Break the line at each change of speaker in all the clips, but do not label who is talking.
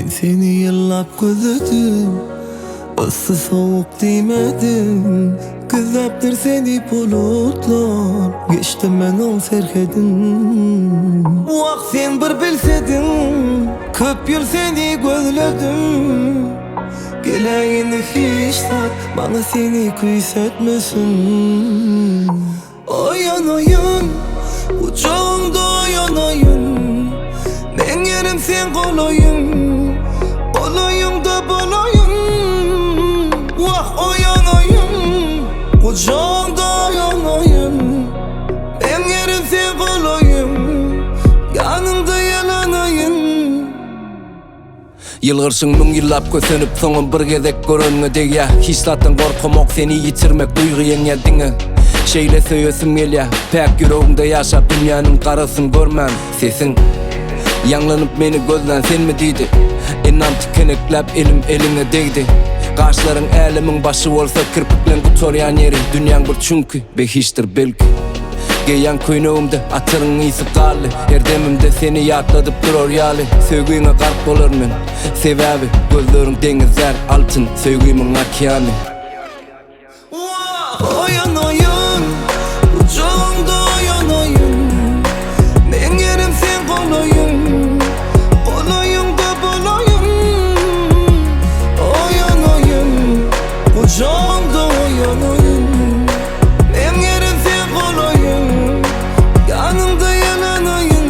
Ben seni yıllap gözledim, ısı soğuk demedim. Güzaptır seni bulutlar, geçtim ben on serkedin. Vak sen bir bilsedin, köp yıl seni gözledim. Geleyini hiç tat, bana seni kuysetmesin. Oyan oyan, uçağımda oyan oyan. Ben yerim sen kolayım, kolayım da balayım. Vah oyan oyan, uçağımda oyan oyan. Ben yerim sen kolayım, yanımda yalanayım.
Yılgırsın mung yıllap kösönüp soňun bir gezek görönmedek ya. Hiçlatdan korkamok seni yitirmek duyguyen geldine. Şeýle söýesim gelýär, päk ýüregimde ýaşap dünýäniň garasyn görmem. Sesin ýanglanyp meni gözden sen mi diýdi? Enam tikeneklap elim eline degdi. Gaşlaryň älimin başy bolsa kirpiklen gutorýan ýeri dünýäň bir çünkü behiştir belki. Geýän köýnegimde atyryň ysy garly, her demimde seni ýatladyp durar ýaly. Söýgüňe garp bolarmyn, sebäbi gözleriň deňizler altyn, söýgümiň okeany.
Oyan oyan, uçağımda oyan oyan. Ben yerim sen kolayım, kolayım da balayım. Oyan oyan, uçağımda oyan oyan. Ben yerim sen kolayım, yanımda yalanayım.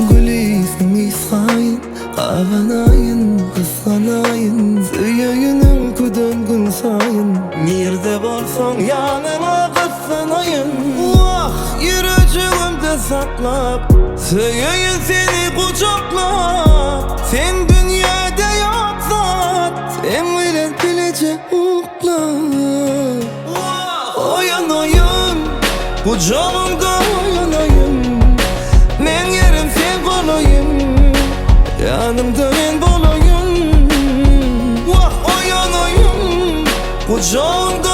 Gülisin isayın, kavanayın, kıskanayın. Söyüyünün kudöngün sayın. Nerede bolsan yanıma kıskanayın. Vah yürücüğümde saklap, söyüyün seni kucaklap. Sen dünyada yok zat, sen bilen bilecek uklar. Oyan oyan, kucağımda oyan oyan. Ben yerim sen kolayım, yanımda ben bolayım. Vah oyan oyan, kucağımda